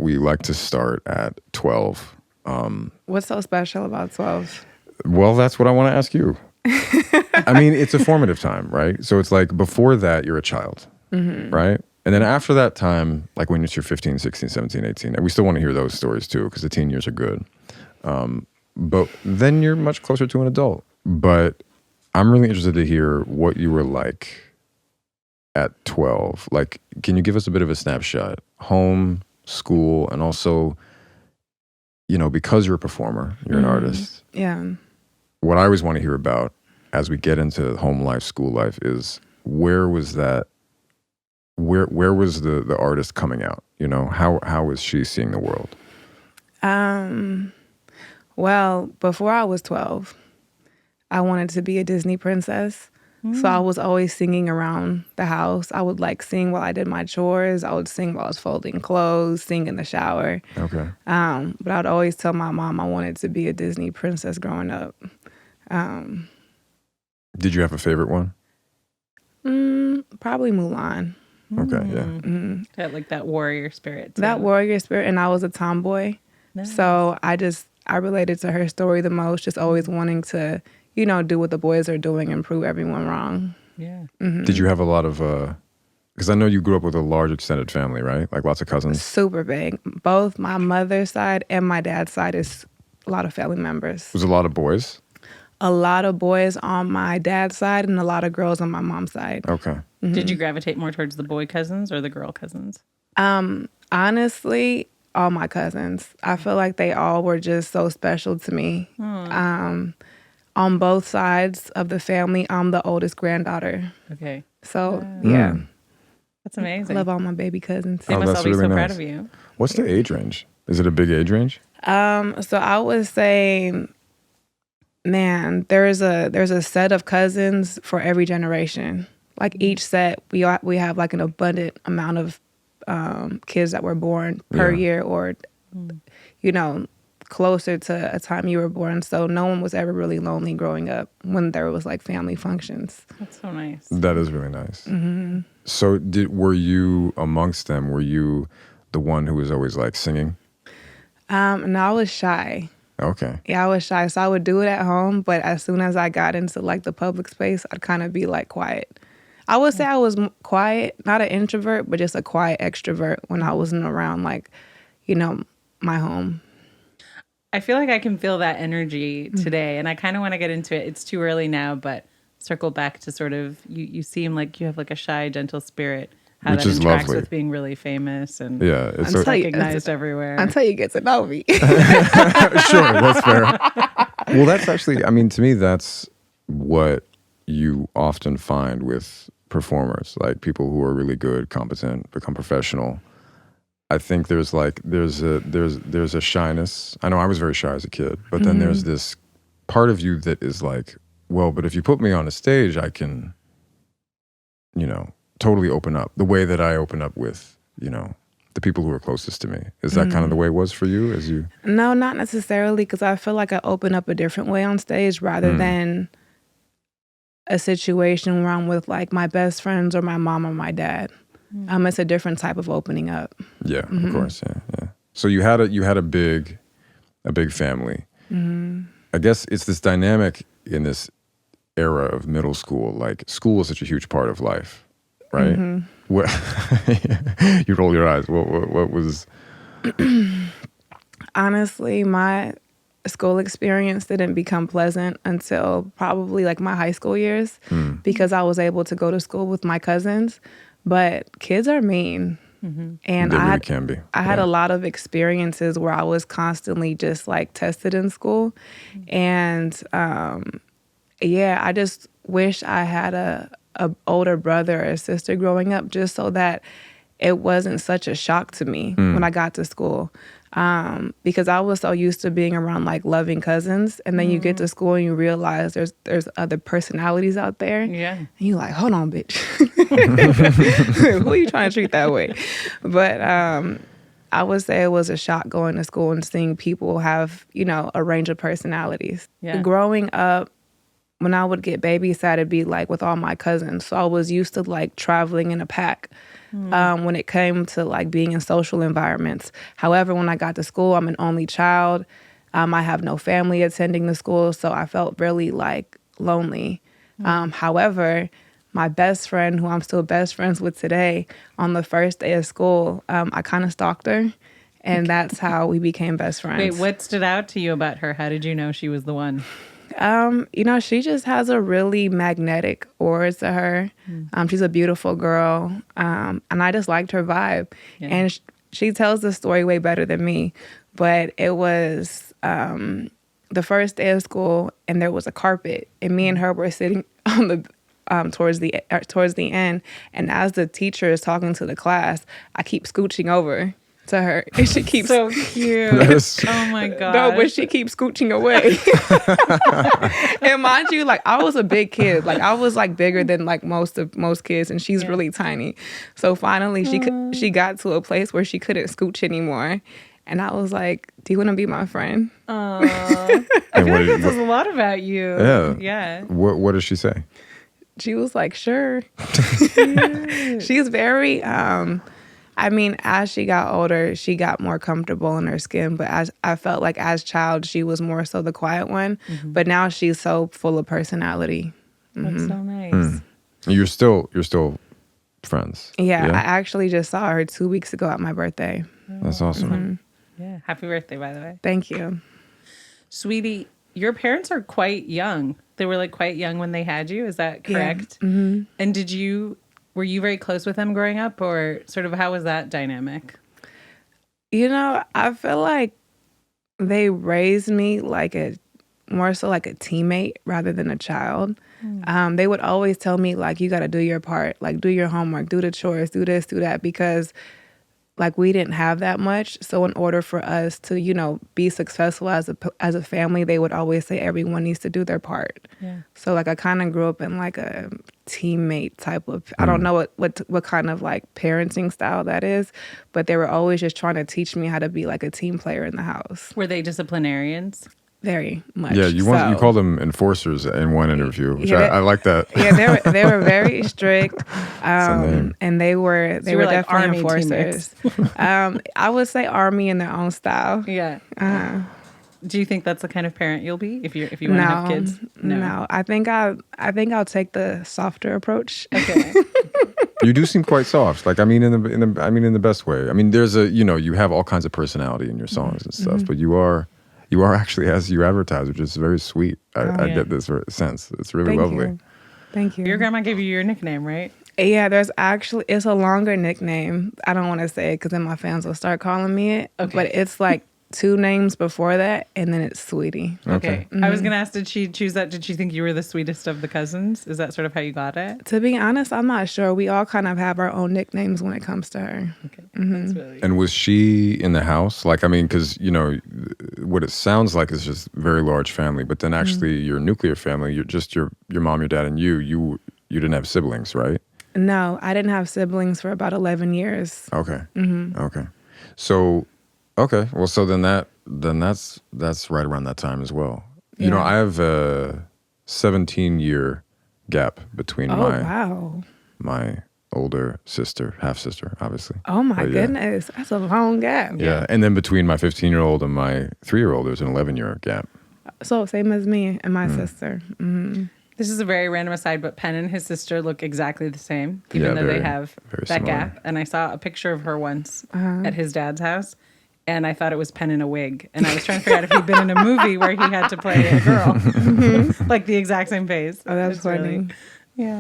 we like to start at 12. What's so special about 12? Well, that's what I want to ask you. I mean, it's a formative time, right? So it's like before that, you're a child, right? And then after that time, like when you're 15, 16, 17, 18, and we still want to hear those stories too, because the teen years are good. But then you're much closer to an adult. But I'm really interested to hear what you were like at 12. Like, can you give us a bit of a snapshot? Home, school, and also, you know, because you're a performer, you're an artist. Yeah. What I always want to hear about as we get into home life, school life is where was that, where was the artist coming out? You know, how was she seeing the world? Well, before I was 12, I wanted to be a Disney princess. So I was always singing around the house. I would like sing while I did my chores. I would sing while I was folding clothes, sing in the shower. Okay. But I would always tell my mom I wanted to be a Disney princess growing up. Did you have a favorite one? Probably Mulan. Okay, yeah. That, like that warrior spirit. Too. That warrior spirit, and I was a tomboy. Nice. So I related to her story the most, just always wanting to, you know, do what the boys are doing and prove everyone wrong. Yeah. Did you have a lot of, because I know you grew up with a large extended family, right? Like lots of cousins? Super big. Both my mother's side and my dad's side is a lot of family members. Was a lot of boys? A lot of boys on my dad's side and a lot of girls on my mom's side. Okay. Did you gravitate more towards the boy cousins or the girl cousins? Honestly, all my cousins. I feel like they all were just so special to me. On both sides of the family, I'm the oldest granddaughter. Okay. So, yeah. That's amazing. I love all my baby cousins. They must that's all be really so nice. proud of you. What's the age range? Is it a big age range? So I would say, man, there's a set of cousins for every generation. Like each set, we have like an abundant amount of kids that were born per year, or you know, closer to a time you were born. So no one was ever really lonely growing up when there was like family functions. That's so nice. That is really nice. So were you amongst them? Were you the one who was always like singing? No, I was shy. Okay. Yeah, I was shy. So I would do it at home, but as soon as I got into like the public space, I'd kind of be like quiet. I would say I was quiet, not an introvert, but just a quiet extrovert when I wasn't around like, you know, my home. I feel like I can feel that energy today, and I kind of want to get into it. It's too early now, but circle back to sort of, you seem like you have like a shy, gentle spirit. How Which that is interacts lovely. with being really famous and Yeah. It's recognized everywhere. Until you get to know me. Sure, that's fair. Well, that's actually, I mean, to me, that's what you often find with performers, like people who are really good, competent, become professional. I think there's a shyness. I know I was very shy as a kid, but then there's this part of you that is like, well, but if you put me on a stage, I can, you know, totally open up the way that I open up with, you know, the people who are closest to me. Is that kind of the way it was for you as you? No, not necessarily, because I feel like I open up a different way on stage rather than a situation where I'm with like my best friends or my mom or my dad. It's a different type of opening up. Yeah, of course. Yeah. So you had a big family. I guess it's this dynamic in this era of middle school. Like school is such a huge part of life, right? What you roll your eyes. What was? Honestly, my school experience didn't become pleasant until probably like my high school years, because I was able to go to school with my cousins. But kids are mean. And They really can be. I had a lot of experiences where I was constantly just like tested in school. And I just wish I had a older brother or sister growing up, just so that it wasn't such a shock to me when I got to school. Because I was so used to being around like loving cousins, and then you get to school and you realize there's other personalities out there. Yeah. And you're like, hold on, bitch. Who are you trying to treat that way? But I would say it was a shock going to school and seeing people have, you know, a range of personalities. Yeah. Growing up, when I would get babysat, it'd be like with all my cousins. So I was used to like traveling in a pack when it came to like being in social environments. However, when I got to school, I'm an only child. I have no family attending the school, so I felt really like lonely. However, my best friend, who I'm still best friends with today, on the first day of school, I kind of stalked her. And that's how we became best friends. Wait, what stood out to you about her? How did you know she was the one? She just has a really magnetic aura to her. She's a beautiful girl. And I just liked her vibe. Yeah. And she tells the story way better than me. But it was the first day of school, and there was a carpet. And me and her were sitting on the towards the end. And as the teacher is talking to the class, I keep scooching over to her, and she keeps so cute. Oh my god! No, but she keeps scooching away. And mind you, like I was a big kid, like I was like bigger than like most kids, and she's really tiny. So finally, she got to a place where she couldn't scooch anymore, and I was like, "Do you want to be my friend?" I feel like that says a lot about you. Yeah. What did she say? She was like, "Sure." She's very. As she got older, she got more comfortable in her skin. But as I felt like as child, she was more so the quiet one. But now she's so full of personality. That's so nice. You're still friends. Yeah, I actually just saw her 2 weeks ago at my birthday. That's awesome. Yeah, happy birthday, by the way. Thank you. Sweetie, your parents are quite young. They were like quite young when they had you. Is that correct? Yeah. And were you very close with them growing up, or sort of how was that dynamic? I feel like they raised me more so like a teammate rather than a child. They would always tell me like, you got to do your part, like do your homework, do the chores, do this, do that, because like we didn't have that much. So in order for us to, be successful as a family, they would always say everyone needs to do their part. Yeah. So like I kind of grew up in like a teammate type of, I don't know what kind of like parenting style that is, but they were always just trying to teach me how to be like a team player in the house. Were they disciplinarians? Very much. Yeah, you called them enforcers in one interview, which I like that. Yeah, they were very strict, and they were like definitely enforcers. I would say army in their own style. Yeah. Do you think that's the kind of parent you'll be if you want to have kids? No. I think I'll take the softer approach. Okay. You do seem quite soft. Like in the best way. I mean, there's you have all kinds of personality in your songs and stuff, but you are actually, as you advertise, which is very sweet. I get this sense. It's really lovely. Thank you. Your grandma gave you your nickname, right? Yeah, it's a longer nickname. I don't want to say it because then my fans will start calling me it. Okay. But it's like 2 names before that, and then it's Saweetie. Okay. I was going to ask, did she choose that? Did she think you were the sweetest of the cousins? Is that sort of how you got it? To be honest, I'm not sure. We all kind of have our own nicknames when it comes to her. Okay. That's really And was she in the house? Like, I mean, because, what it sounds like is just a very large family, but then actually your nuclear family, you're just your mom, your dad, and you didn't have siblings, right? No, I didn't have siblings for about 11 years. Okay. Okay. So... Okay, well, so then that's right around that time as well. Yeah. I have a 17-year gap between my older sister, half sister, obviously. Oh my goodness, that's a long gap. Yeah, and then between my 15-year-old and my 3-year-old, there's an 11-year gap. So same as me and my sister. This is a very random aside, but Penn and his sister look exactly the same, even though they have that similar gap. And I saw a picture of her once at his dad's house. And I thought it was Penn in a wig. And I was trying to figure out if he'd been in a movie where he had to play a girl. Like the exact same face. Oh, that's funny.